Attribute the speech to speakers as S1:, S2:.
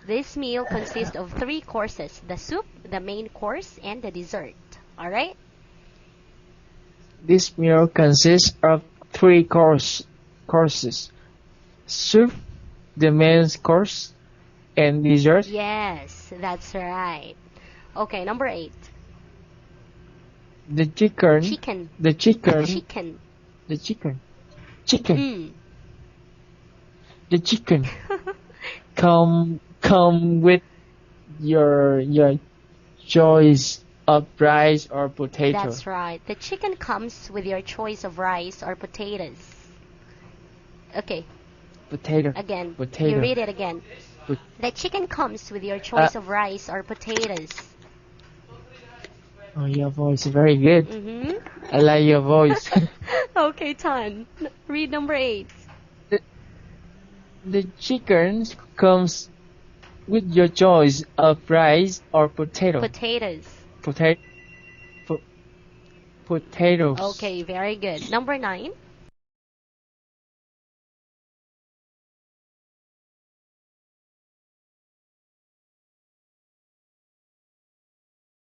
S1: This meal consists of 3 courses: the soup, the main course, and the dessert. Alright?
S2: This meal consists of 3 courses: soup, the main course, and dessert.
S1: Yes, that's right. Okay, number 8.
S2: The chicken.
S1: Chicken.
S2: The chicken.
S1: Chicken.
S2: The chicken. Chicken.
S1: Mm.
S2: The chicken. Come with your choice of rice or potato.
S1: That's right. The chicken comes with your choice of rice or potatoes. Okay,
S2: Potato.
S1: again.
S2: Potato.
S1: You read it again. The chicken comes with your choice of rice or potatoes.
S2: Oh, your voice is very good.
S1: Mm-hmm.
S2: I like your voice.
S1: Okay, Tan. Read number 8.
S2: The chicken comes with your choice of rice or potato.
S1: Potatoes.
S2: Potatoes.
S1: Okay, very good. Number 9.